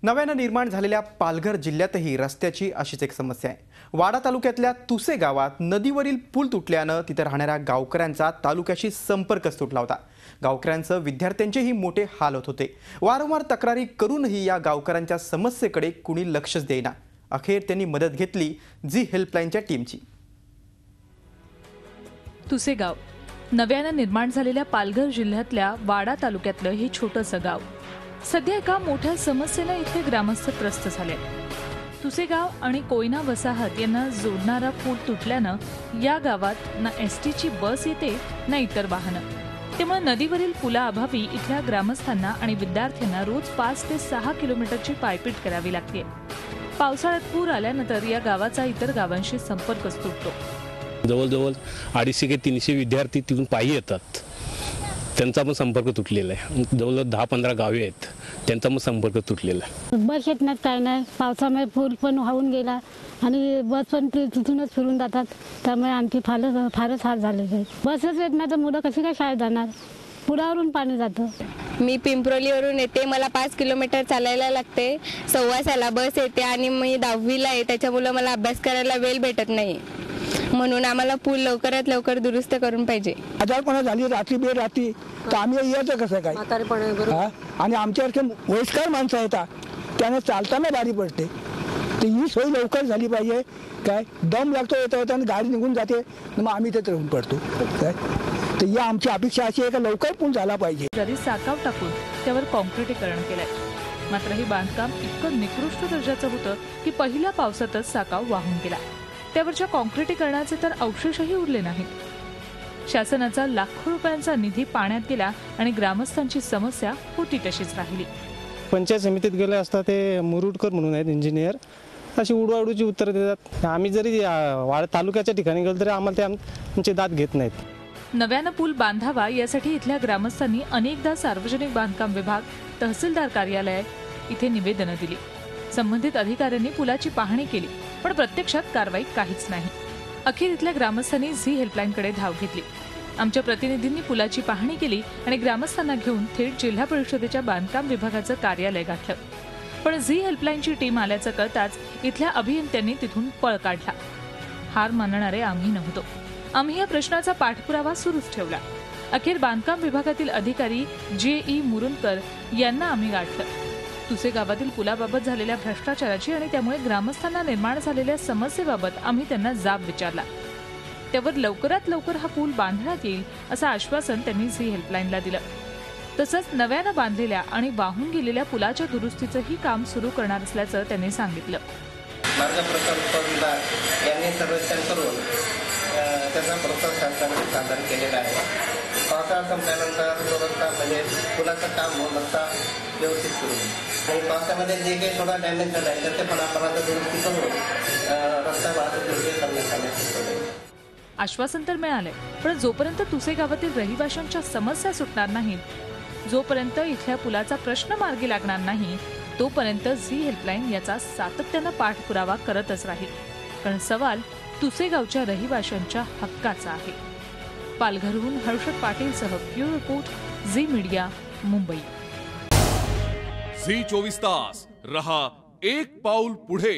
नव्याने निर्माण झालेल्या पालघर जिल्ह्यातही रस्त्याची अशीच एक समस्या आहे। वाडा तालुक्यातल्या तुसे गावात नदीवरील पूल तुटल्याने तिथे राहणाऱ्या गावकऱ्यांचा तालुक्याशी संपर्कच तुटला होता। गावकऱ्यांचं विद्यार्थ्यांचेही मोठे हाल होत होते। वारंवार तक्रारी करूनही या गावकऱ्यांच्या समस्येकडे कुणी लक्षच देईना। अखेर त्यांनी मदत घेतली झी हेल्पलाईनच्या टीमची। तुसे गाव नव्याने निर्माण झालेल्या पालघर जिल्ह्यातल्या वाडा तालुक्यातलं हे छोटंसं गाव सध्या एका मोठ्या समस्येने इथले ग्रामस्थ त्रस्त झाले। तुसे गाव आणि कोयना वसाहत यांना जोडणारा पूल तुटल्यानं या गावात ना एसटीची बस येते ना इतर वाहनं। त्यामुळे नदीवरील पुलाअभावी इथल्या ग्रामस्थांना आणि विद्यार्थ्यांना रोज 5 ते 6 किलोमीटरची पायपीट करावी लागते। पावसाळ्यात पूर आल्यानंतर या गावाचा इतर गावांशी संपर्कच तुटतो। जवळजवळ 250 ते 300 विद्यार्थी तिथून पायी येतात, त्यांचा पण संपर्क तुटलेला आहे। जवळजवळ 10-15 गावे आहेत, त्यांचा पण संपर्क तुटलेला आहे। बस येत नाही, काय नाही, पावसामुळे पूल पण वाहून गेला आणि बस पण तिथूनच फिरून जातात, त्यामुळे आमची फारच हाल झालेले आहेत। बसच येत नाही तर मुलं कशी काय शाळेत जाणार, पुलावरून पाणी जातं। मी पिंपरोलीवरून येते, मला 5 किलोमीटर चालायला लागते। 1:15 बस येते आणि मी 10वीला आहे, त्याच्यामुळे मला अभ्यास करायला वेळ भेटत नाही। म्हणून आम्हाला पूल लवकरात लवकर दुरुस्त करून पाहिजे। आजारपणा झाली रात्री बेरात्री तर आम्ही यायचं कसं काय, आणि आमच्यासारखे वयस्कर माणसं येतात त्यांना चालताना बारी पडते, तर ही सोय लवकर झाली पाहिजे। काय दम लागतो येता येता आणि गाडी निघून जाते, मग आम्ही तिथे राहून पडतो। काय तर ही आमची अपेक्षा अशी आहे की लवकर पूल झाला पाहिजे। जरी साकाव टाकून त्यावर कॉन्क्रिटीकरण केलंय, मात्र हे बांधकाम इतकं निकृष्ट दर्जाचं होतं की पहिल्या पावसातच साकाव वाहून गेला। त्यावरच्या कॉन्क्रिटीकरणाचे तर अवशेषही उरले नाहीत। शासनाचा लाखो रुपयांचा निधी पाण्यात गेला आणि ग्रामस्थांची समस्या होती तशीच राहिली। पंचायत समितीत गेले असता ते मुरुडकर म्हणून आहेत इंजिनियर, अशी उडवाउडीची उत्तर देतात। आम्ही जरी वाडा तालुक्याच्या ठिकाणी गेलो तरी आम्हाला ते आमचे दाद घेत नाहीत। नव्यानं पूल बांधावा यासाठी इथल्या ग्रामस्थांनी अनेकदा सार्वजनिक बांधकाम विभाग, तहसीलदार कार्यालय इथे निवेदनं दिली। संबंधित अधिकाऱ्यांनी पुलाची पाहणी केली, पण प्रत्यक्षात कारवाई काहीच नाही। अखेर इथल्या ग्रामस्थांनी झी हेल्पलाईनकडे धाव घेतली। आमच्या प्रतिनिधींनी पुलाची पाहणी केली आणि ग्रामस्थांना घेऊन थेट जिल्हा परिषदेच्या बांधकाम विभागाचं कार्यालय गाठलं। पण झी हेल्पलाईनची टीम आल्याचं कळताच इथल्या अभियंत्यांनी तिथून पळ काढला। हार मानणारे आम्ही नव्हतो, आम्ही या प्रश्नाचा पाठपुरावा सुरूच ठेवला। अखेर बांधकाम विभागातील अधिकारी JE मुरुनकर यांना आम्ही गाठलं। तुसे गावातील पुलाबाबत झालेल्या भ्रष्टाचाराची आणि त्यामुळे ग्रामस्थांना निर्माण झालेल्या समस्येबाबत आम्ही त्यांना जाब विचारला। त्यावर लवकरात लवकर हा पूल बांधण्यात येईल असं आश्वासन त्यांनी झी हेल्पलाईनला दिलं। तसंच नव्यानं बांधलेल्या आणि वाहून गेलेल्या पुलाच्या दुरुस्तीचंही काम सुरू करणार असल्याचं त्यांनी सांगितलं। मार्ग प्रकल्प विभाग यांनी सर्वेक्षण करून त्याचा प्रस्ताव शासनाने सादर केलेला आहे। पावसाळा संपल्यानंतर रस्ता म्हणजे पुलाचं काम रस्ता व्यवस्थित सुरू होईल आणि पावसामध्ये जे काही थोडा डॅमेज झाला आहे त्याचे पण आपण आता दुरुस्ती करून रस्ता वाहतूक करण्यात आले। आश्वासन तर मिळाले, पण जोपर्यंत तुसे गावातील रहिवाशांच्या समस्या सुटणार नाहीत, जोपर्यंत इथल्या पुलाचा प्रश्न मार्गी लागणार नाही, तोपर्यंत झी हेल्पलाईन याचा सातत्यानं पाठपुरावा करतच राहील। कारण सवाल तुसे गावच्या रहिवाशांच्या हक्काचा आहे। पालघरहून हर्षद पाटीलसह bureau report Zee media, Mumbai. Zee 24 तास रहा एक पाऊल पुढे।